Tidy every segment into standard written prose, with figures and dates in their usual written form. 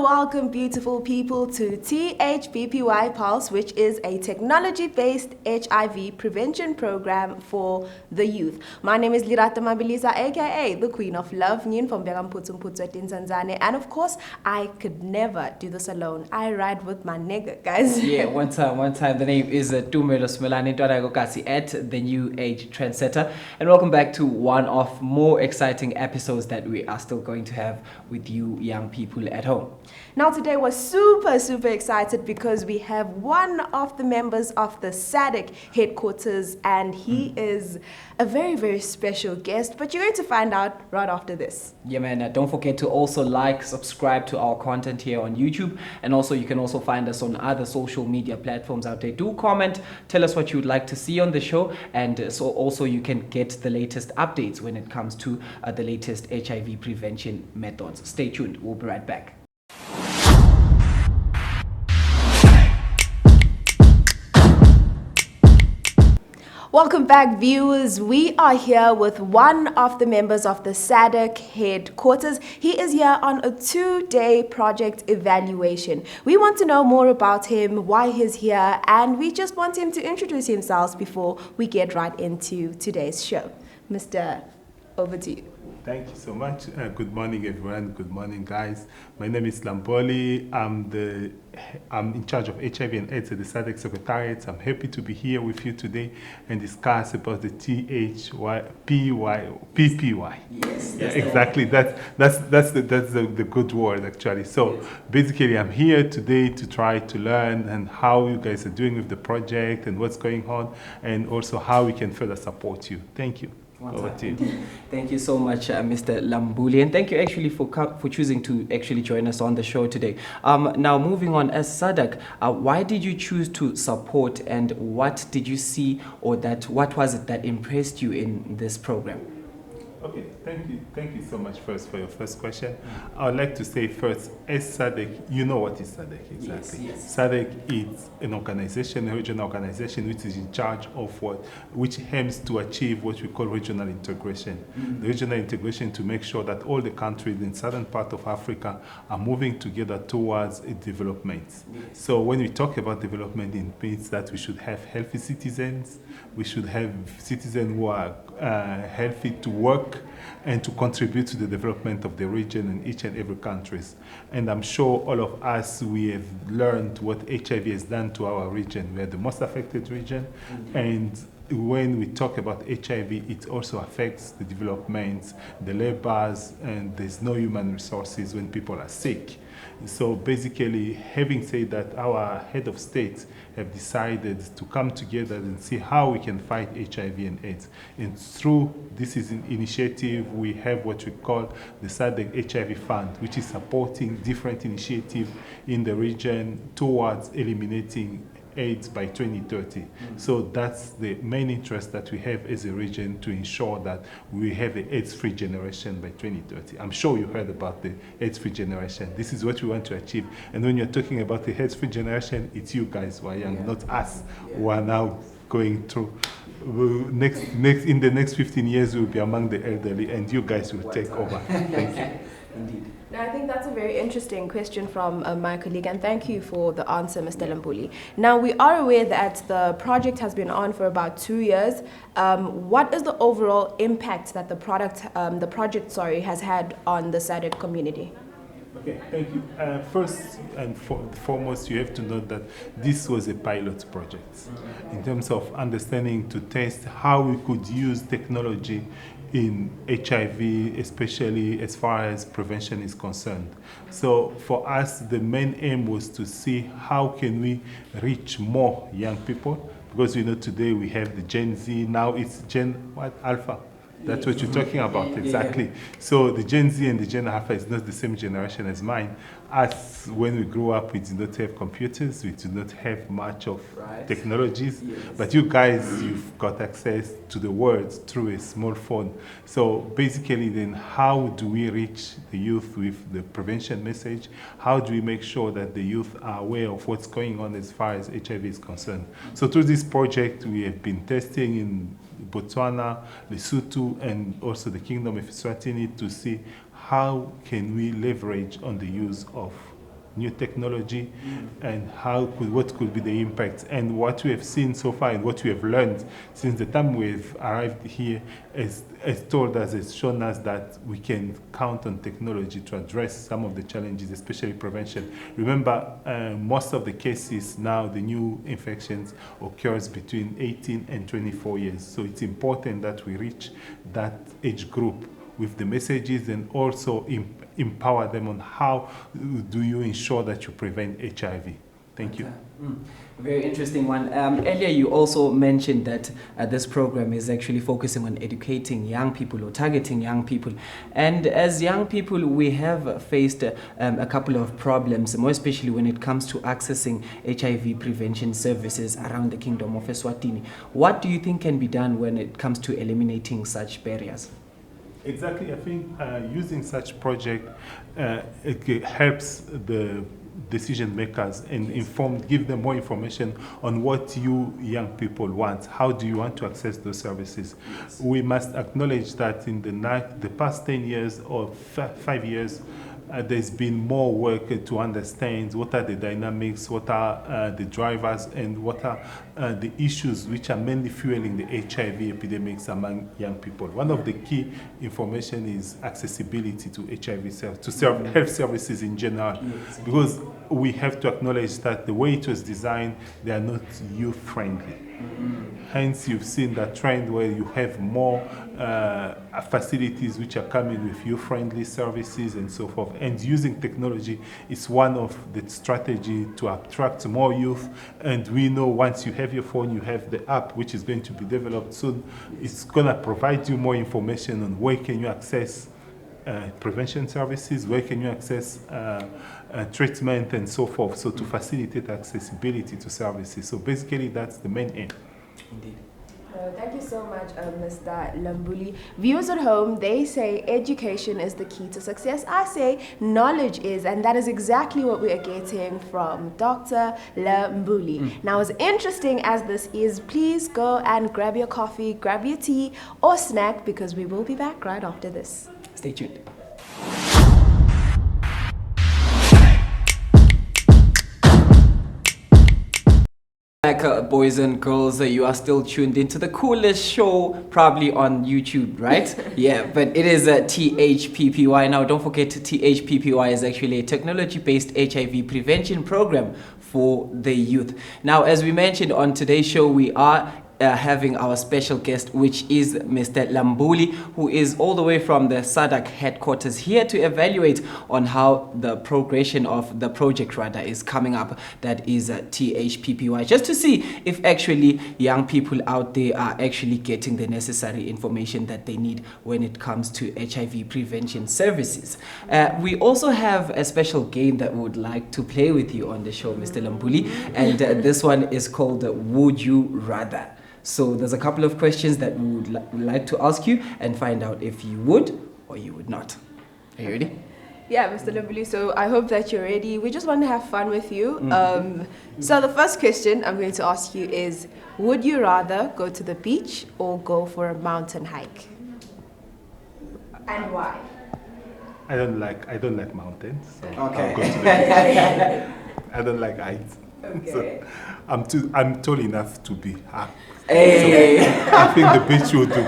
welcome, beautiful people, to THPPY Pulse, which is a technology-based HIV prevention program for the youth. My name is Lirata Mabilisa, aka the Queen of Love, Nyin from Begamputsumputswet in Tanzania. And of course, I could never do this alone. I ride with my nigga, guys. Yeah, one time. The name is Tumelo Smelani Toragokasi at the New Age Trendsetter. And welcome back to one of more exciting episodes that we are still going to have with you young people at home. Now today we're super excited because we have one of the members of the SADC headquarters, and he is a very special guest, but you're going to find out right after this. Yeah, man, don't forget to also subscribe to our content here on YouTube, and also you can also find us on other social media platforms out there. Do comment, tell us what you would like to see on the show, and so also you can get the latest updates when it comes to the latest HIV prevention methods. Stay tuned, we'll be right back. Welcome back, viewers. We are here with one of the members of the SADC headquarters. He is here on a 2-day project evaluation. We want to know more about him, why he's here, and we just want him to introduce himself before we get right into today's show. Mr. Over to you. Thank you so much. Good morning, everyone. Good morning, guys. My name is Lamboly. I'm in charge of HIV and AIDS at the SADC Secretariat. I'm happy to be here with you today and discuss about the THPPY. Yes, yeah, exactly. That's the good word, actually. So basically, I'm here today to try to learn and how you guys are doing with the project and what's going on, and also how we can further support you. Thank you. Thank you so much, Mr. Lamboly, and thank you actually for choosing to actually join us on the show today. Now, moving on, as SADC, why did you choose to support, and what did you see, or what was it that impressed you in this program? Okay, thank you so much first for your first question. I would like to say first, as SADC, you know what is SADC exactly. Yes. SADC is an organization, a regional organization, which is in charge of which aims to achieve what we call regional integration. The regional integration to make sure that all the countries in southern part of Africa are moving together towards development. So when we talk about development, it means that we should have healthy citizens, we should have citizens who are healthy to work and to contribute to the development of the region in each and every countries. And I'm sure all of us, we have learned what HIV has done to our region. We are the most affected region. And when we talk about HIV, it also affects the development, the labors, and there's no human resources when people are sick. So basically, having said that, our head of state have decided to come together and see how we can fight HIV and AIDS. And through this initiative, we have what we call the SADC HIV Fund, which is supporting different initiatives in the region towards eliminating AIDS by 2030. So that's the main interest that we have as a region, to ensure that we have an AIDS-free generation by 2030. I'm sure you heard about the AIDS-free generation. This is what we want to achieve. And when you're talking about the AIDS-free generation, it's you guys who are young, not us, who are now going through. In the next 15 years, we'll be among the elderly, and you guys will take over. Thank you. Indeed. Now, I think that's a very interesting question from my colleague, and thank you for the answer, Mr. Lamboly. Now, we are aware that the project has been on for about 2 years. What is the overall impact that the project has had on the SADC community? Okay, thank you. First and foremost, you have to know that this was a pilot project in terms of understanding to test how we could use technology in HIV, especially as far as prevention is concerned. So for us, the main aim was to see how can we reach more young people, because you know today we have the Gen Z, now it's Alpha. That's what you're talking about, exactly. So the Gen Z and the Gen Alpha is not the same generation as mine. Us, when we grew up, we did not have computers, we did not have much of technologies, but you guys, you've got access to the world through a small phone. So basically then, how do we reach the youth with the prevention message? How do we make sure that the youth are aware of what's going on as far as HIV is concerned? So through this project, we have been testing in Botswana, Lesotho, and also the Kingdom of Eswatini to see how can we leverage on the use of new technology, and what could be the impact. And what we have seen so far and what we have learned since the time we've arrived here has told us, has shown us that we can count on technology to address some of the challenges, especially prevention. Remember, most of the cases now, the new infections occurs between 18 and 24 years. So it's important that we reach that age group with the messages and also empower them on how do you ensure that you prevent HIV. Thank you. Very interesting one. Earlier you also mentioned that this program is actually focusing on educating young people or targeting young people. And as young people, we have faced a couple of problems, more especially when it comes to accessing HIV prevention services around the Kingdom of Eswatini. What do you think can be done when it comes to eliminating such barriers? Exactly. I think using such project it helps the decision makers and give them more information on what you young people want. How do you want to access those services? Yes. We must acknowledge that in the past 10 years or 5 years, there's been more work to understand what are the dynamics, what are the drivers, and what are the issues which are mainly fueling the HIV epidemics among young people. One of the key information is accessibility to HIV to health services in general, because we have to acknowledge that the way it was designed, they are not youth-friendly. Hence, you've seen that trend where you have more facilities which are coming with youth-friendly services and so forth. And using technology is one of the strategy to attract more youth. And we know once you have your phone, you have the app which is going to be developed soon. It's going to provide you more information on where can you access prevention services, where can you access treatment and so forth, so to facilitate accessibility to services. So basically that's the main aim. Indeed. Thank you so much, Mr. Lamboly. Viewers at home, they say education is the key to success. I say knowledge is, and that is exactly what we are getting from Dr. Lamboly. Now, as interesting as this is, please go and grab your coffee, grab your tea or snack, because we will be back right after this. Stay tuned. Boys and girls, you are still tuned into the coolest show probably on YouTube, right? Yeah, but it is a THPPY. Now, don't forget, THPPY is actually a technology-based HIV prevention program for the youth. Now, as we mentioned on today's show, we are having our special guest, which is Mr. Lamboly, who is all the way from the SADC headquarters here to evaluate on how the progression of the project is coming up, that is THPPY, just to see if actually young people out there are actually getting the necessary information that they need when it comes to HIV prevention services. We also have a special game that we would like to play with you on the show, Mr. Lamboly, and this one is called Would You Rather? So there's a couple of questions that we would like to ask you and find out if you would or you would not. Are you ready? Yeah, Mr. Lamboly, so I hope that you're ready. We just want to have fun with you. So the first question I'm going to ask you is, would you rather go to the beach or go for a mountain hike? And why? I don't like mountains. So Okay. I'll go to the beach. I don't like heights. Okay. So I'm tall enough to be happy. Hey. So I think the beach will do.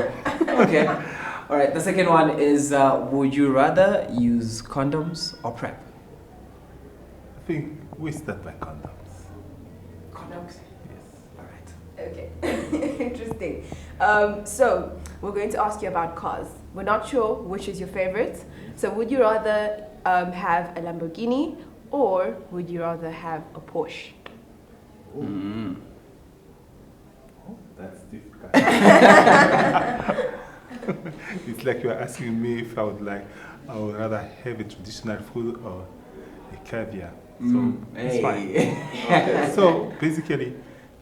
Okay. All right. The second one is, would you rather use condoms or PrEP? I think we start by condoms. Condoms? Yes. All right. Okay. Interesting. So we're going to ask you about cars. We're not sure which is your favorite. So would you rather have a Lamborghini or would you rather have a Porsche? Oh, that's difficult. It's like you're asking me if I would rather have a traditional food or a caviar. So it's fine. Okay, so basically,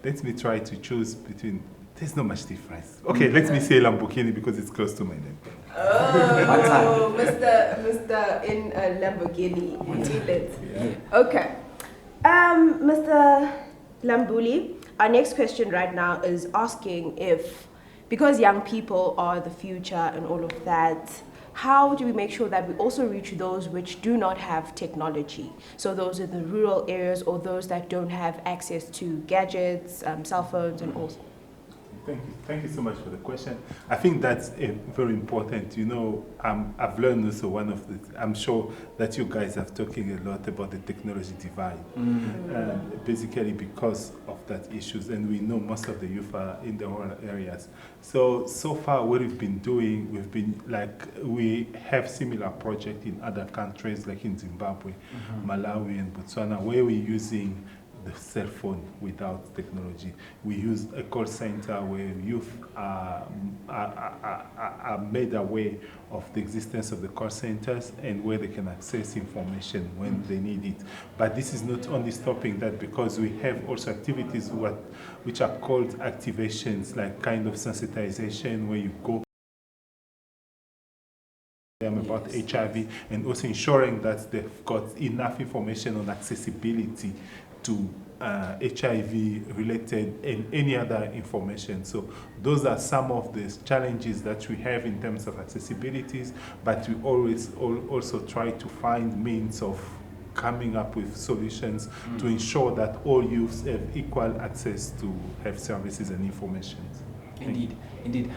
let me try to choose between. There's not much difference. Okay, let me say Lamborghini because it's close to my name. Oh, Mr. in a Lamborghini. Feel it. Yeah. Okay. Mr. Lamboly, our next question right now is asking if, because young people are the future and all of that, how do we make sure that we also reach those which do not have technology? So those in the rural areas or those that don't have access to gadgets, cell phones, and all. Thank you so much for the question. I think that's very important. You know, I've learned also I'm sure that you guys are talking a lot about the technology divide, basically because of that issues, and we know most of the youth are in the rural areas. So far what we've been doing, we have similar projects in other countries like in Zimbabwe, Malawi, and Botswana, where we're using the cell phone without technology. We use a call center where youth are made aware of the existence of the call centers and where they can access information when they need it. But this is not only stopping that, because we have also activities which are called activations, like kind of sensitization, where you go them about HIV, and also ensuring that they've got enough information on accessibility to HIV related and any other information. So those are some of the challenges that we have in terms of accessibilities, but we always also try to find means of coming up with solutions to ensure that all youths have equal access to health services and information. Indeed.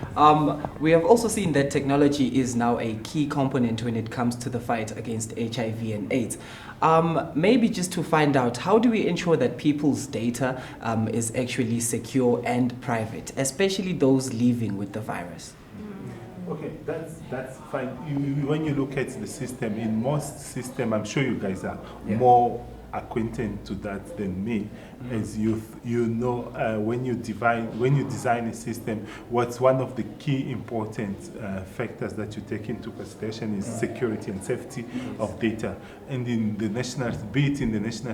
We have also seen that technology is now a key component when it comes to the fight against HIV and AIDS. Maybe just to find out, how do we ensure that people's data is actually secure and private, especially those living with the virus? Okay, that's fine. When you look at the system, in most systems, I'm sure you guys are more acquainted to that than me. As youth, you know, when you design a system, what's one of the key important factors that you take into consideration is security and safety of data. And in the national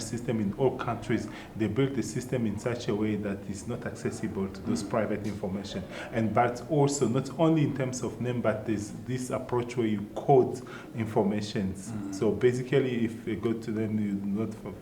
system in all countries, they build the system in such a way that it's not accessible to those private information. But also, not only in terms of name, but there's this approach where you code information. So basically, if you go to them,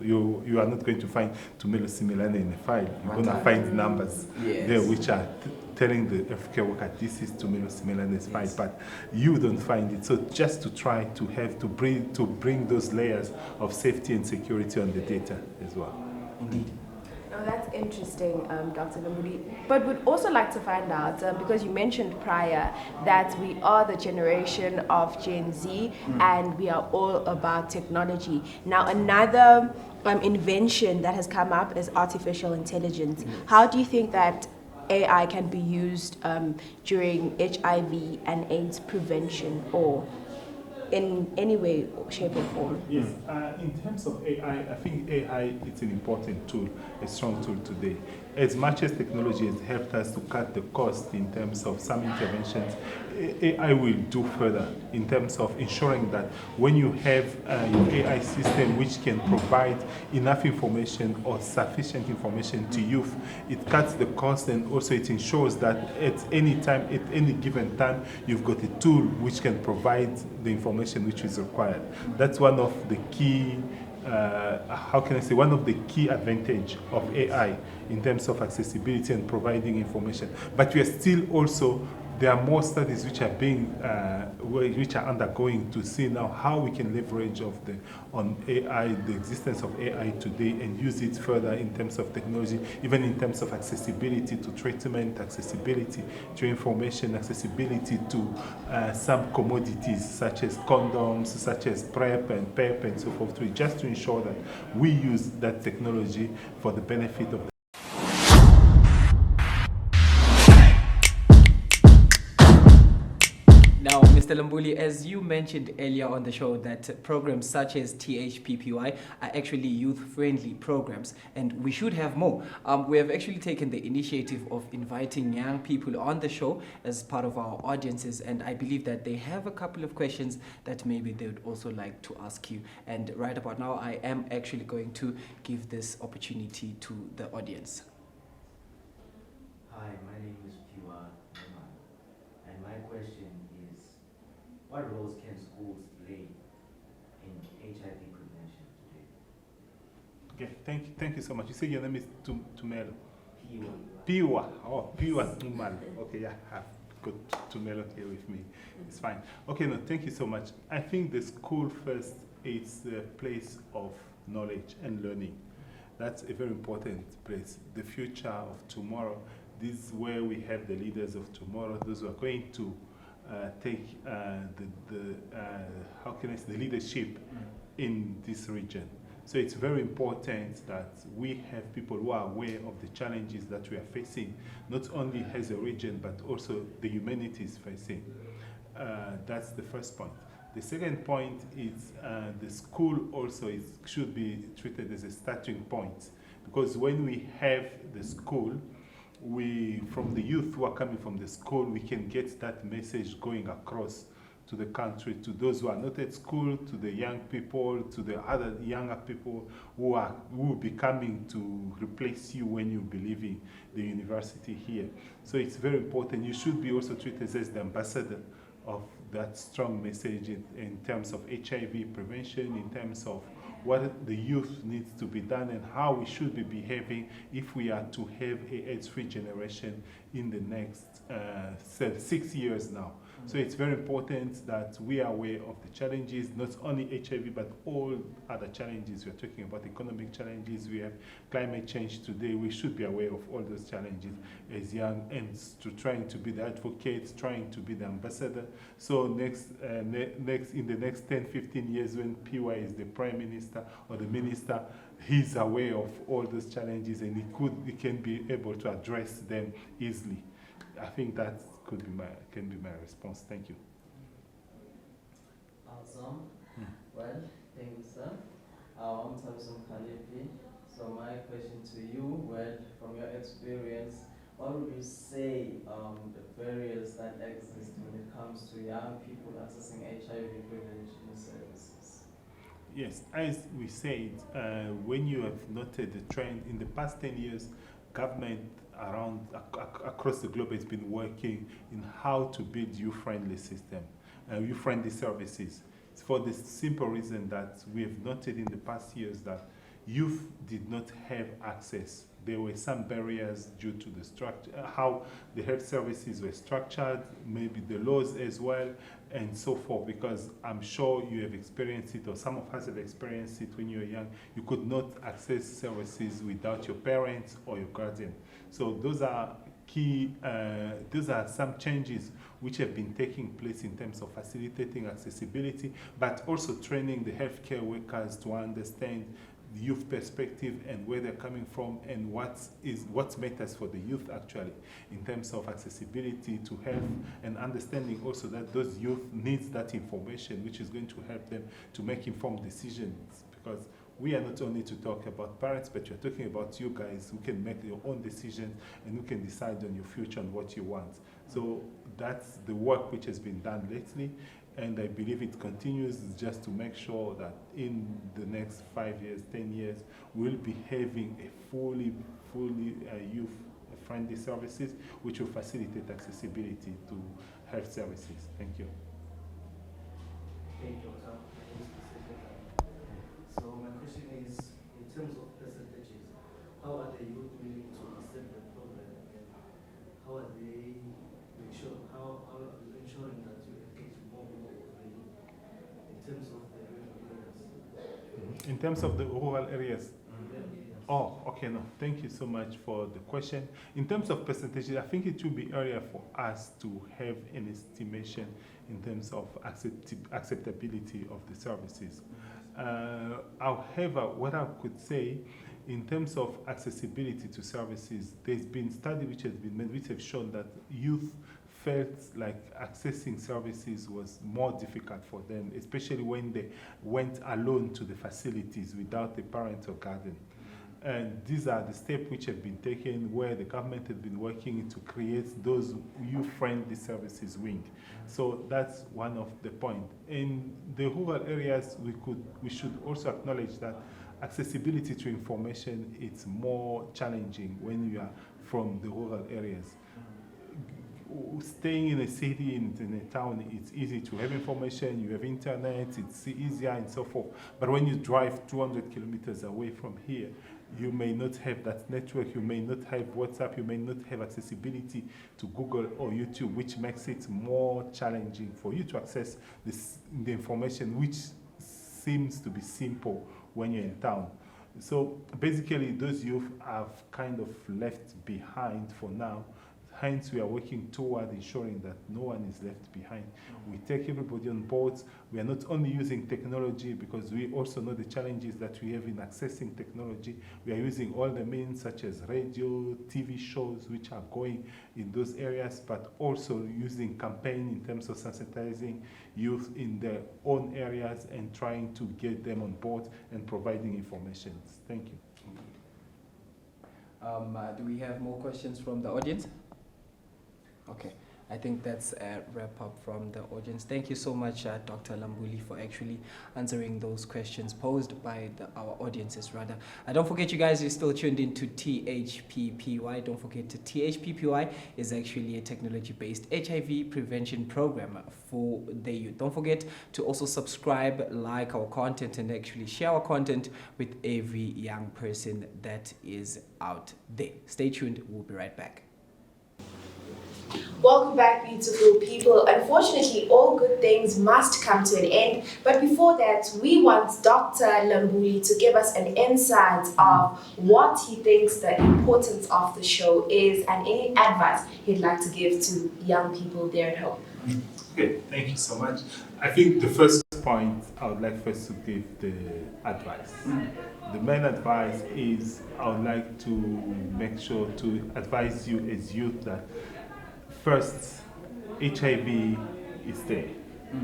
you are not going to find Tumelo Similane in a file. You're going to find numbers there which are telling the healthcare worker this is Tumelo Similane's file, but you don't find it. So just to try to bring those layers of safety and security on the data as well. Indeed. Now that's interesting, Dr. Lamboly. But we'd also like to find out, because you mentioned prior that we are the generation of Gen Z and we are all about technology. Now another invention that has come up is artificial intelligence. How do you think that AI can be used during HIV and AIDS prevention, or in any way, shape or form? Yes, in terms of AI, I think AI is an important tool, a strong tool today. As much as technology has helped us to cut the cost in terms of some interventions, AI will do further in terms of ensuring that when you have your AI system which can provide enough information or sufficient information to youth, it cuts the cost, and also it ensures that at any time, at any given time, you've got a tool which can provide the information which is required. That's one of the key one of the key advantage of AI in terms of accessibility and providing information. But we are still also, there are more studies which are undergoing to see now how we can leverage on AI, the existence of AI today, and use it further in terms of technology, even in terms of accessibility to treatment, accessibility to information, accessibility to some commodities such as condoms, such as PrEP and PEP and so forth, just to ensure that we use that technology for the benefit of Now, Mr. Lamboly, as you mentioned earlier on the show, that programs such as THPPY are actually youth-friendly programs, and we should have more. We have actually taken the initiative of inviting young people on the show as part of our audiences, and I believe that they have a couple of questions that maybe they would also like to ask you. And right about now, I am actually going to give this opportunity to the audience. Hi, my name is Piwa, and my question is, what roles can schools play in HIV prevention today? Okay, thank you so much. You say your name is Tumelo. Piwa. Piwa. Oh, Piwa Tumal. Okay, yeah. got to Melon here with me. It's fine. Okay, no, thank you so much. I think the school first is the place of knowledge and learning. That's a very important place. The future of tomorrow, this is where we have the leaders of tomorrow, those who are going to take the leadership in this region. So it's very important that we have people who are aware of the challenges that we are facing, not only as a region, but also the humanity is facing. That's the first point. The second point is the school also should be treated as a starting point, because when we have the school, from the youth who are coming from the school, we can get that message going across to the country, to those who are not at school, to the young people, to the other younger people who will be coming to replace you when you be leaving the university here. So it's very important. You should be also treated as the ambassador of that strong message in terms of HIV prevention, in terms of what the youth needs to be done and how we should be behaving if we are to have a AIDS-free generation in the next 6 years now. So it's very important that we are aware of the challenges, not only HIV, but all other challenges. We're talking about economic challenges. We have climate change today. We should be aware of all those challenges as young and trying to be the advocate, trying to be the ambassador. So in the next 10, 15 years, when PY is the prime minister or the minister, he's aware of all those challenges and he can be able to address them easily. I think that can be my response. Thank you. Awesome. Well, thank you, sir. I'm Thompson Kalipi. So my question to you, well, from your experience, what would you say the barriers that exist when it comes to young people accessing HIV prevention services? Yes, as we said, when you have noted the trend in the past 10 years, government across the globe has been working in how to build youth-friendly system, youth-friendly services. It's for the simple reason that we have noted in the past years that youth did not have access. There were some barriers due to the structure, how the health services were structured, maybe the laws as well, and so forth, because I'm sure you have experienced it, or some of us have experienced it when you were young. You could not access services without your parents or your guardian. So those are key, those are some changes which have been taking place in terms of facilitating accessibility, but also training the healthcare workers to understand the youth perspective and where they're coming from and what matters for the youth actually in terms of accessibility to health, and understanding also that those youth needs that information which is going to help them to make informed decisions, because we are not only to talk about parents, but you're talking about you guys who can make your own decisions and who can decide on your future and what you want. So that's the work which has been done lately. And I believe it continues just to make sure that in the next 5 years, 10 years, we'll be having a fully youth-friendly services which will facilitate accessibility to health services. Thank you. Thank you, Dr. So my question is, in terms of percentages, how are the youth willing to accept the problem? And how are they ensuring that you engage more in terms of the rural areas? In terms of the rural areas? Oh, okay, no. Thank you so much for the question. In terms of percentages, I think it will be earlier for us to have an estimation in terms of acceptability of the services. However, what I could say in terms of accessibility to services, there's been study which has been made which have shown that youth felt like accessing services was more difficult for them, especially when they went alone to the facilities without a parent or guardian. And these are the steps which have been taken where the government has been working to create those youth-friendly services wing. So that's one of the points. In the rural areas, we should also acknowledge that accessibility to information is more challenging when you are from the rural areas. Staying in a city, in a town, it's easy to have information, you have internet, it's easier and so forth. But when you drive 200 kilometers away from here, you may not have that network, you may not have WhatsApp, you may not have accessibility to Google or YouTube, which makes it more challenging for you to access the information, which seems to be simple when you're in town. So basically, those youth have kind of left behind for now. Hence, we are working toward ensuring that no one is left behind. We take everybody on board. We are not only using technology, because we also know the challenges that we have in accessing technology. We are using all the means such as radio, TV shows, which are going in those areas, but also using campaign in terms of sensitizing youth in their own areas and trying to get them on board and providing information. Thank you. Do we have more questions from the audience? Okay, I think that's a wrap up from the audience. Thank you so much, Dr. Lamboly, for actually answering those questions posed by our audiences, rather. Don't forget, you guys, you're still tuned into THPPY. Don't forget, THPPY is actually a technology-based HIV prevention program for the youth. Don't forget to also subscribe, like our content, and actually share our content with every young person that is out there. Stay tuned. We'll be right back. Welcome back, beautiful people. Unfortunately, all good things must come to an end. But before that, we want Dr. Lamboly to give us an insight of what he thinks the importance of the show is and any advice he'd like to give to young people there at home. Okay, thank you so much. I think the first point I would like first to give the advice. The main advice is I would like to make sure to advise you as youth that first, HIV is there.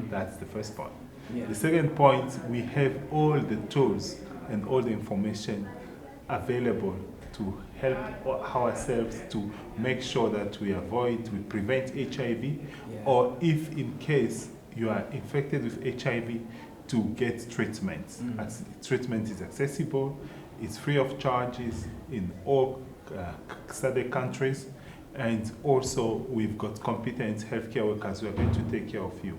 That's the first point. Yeah. The second point, we have all the tools and all the information available to help ourselves to make sure that we prevent HIV, or if in case you are infected with HIV, to get treatment. Treatment is accessible, it's free of charges in all SADC countries. And also, we've got competent healthcare workers who are going to take care of you.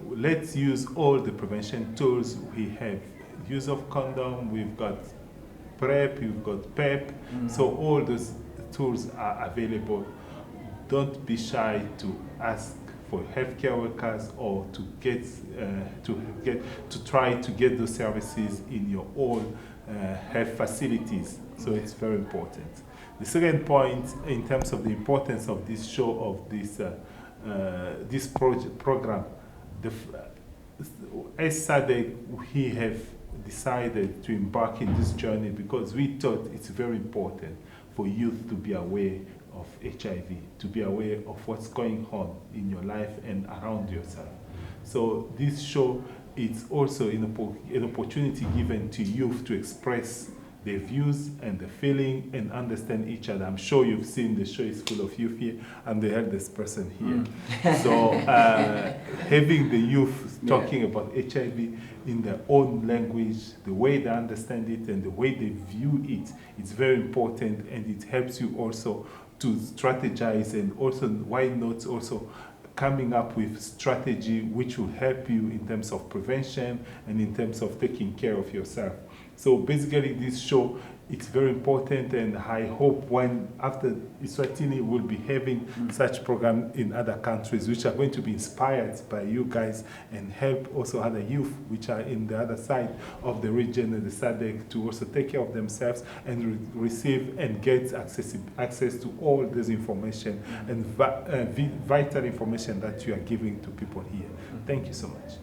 Let's use all the prevention tools we have. Use of condom, we've got PrEP, we've got PEP. So all those tools are available. Don't be shy to ask for healthcare workers or to try to get those services in your own health facilities. So it's very important. The second point, in terms of the importance of this show, of this program, as SADC, we have decided to embark in this journey because we thought it's very important for youth to be aware of HIV, to be aware of what's going on in your life and around yourself. So this show is also an opportunity given to youth to express their views and the feeling and understand each other. I'm sure you've seen the show is full of youth here. I'm the eldest person here. So having the youth talking about HIV in their own language, the way they understand it and the way they view it, it's very important, and it helps you also to strategize, and also, why not also coming up with strategy which will help you in terms of prevention and in terms of taking care of yourself. So basically, this show, it's very important, and I hope after Eswatini, we'll be having such program in other countries which are going to be inspired by you guys and help also other youth which are in the other side of the region and the SADC to also take care of themselves and receive and get access to all this information and vital information that you are giving to people here. Thank you so much.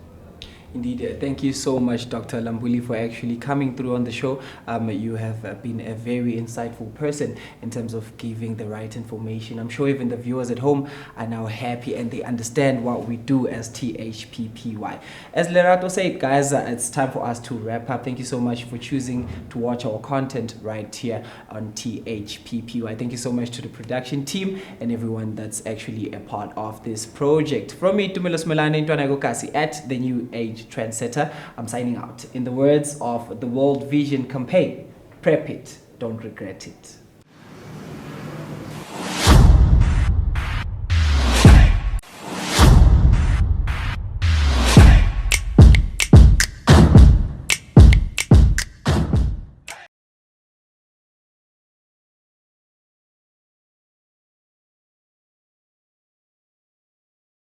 Indeed, thank you so much, Dr. Lamboly, for actually coming through on the show. You have been a very insightful person in terms of giving the right information. I'm sure even the viewers at home are now happy and they understand what we do as THPPY. As Lerato said, guys, it's time for us to wrap up. Thank you so much for choosing to watch our content right here on THPPY. Thank you so much to the production team and everyone that's actually a part of this project. From me, Tumelo Smelane Ntwanagokasi at The New Age Trendsetter, I'm signing out. In the words of the World Vision campaign, prep it, don't regret it.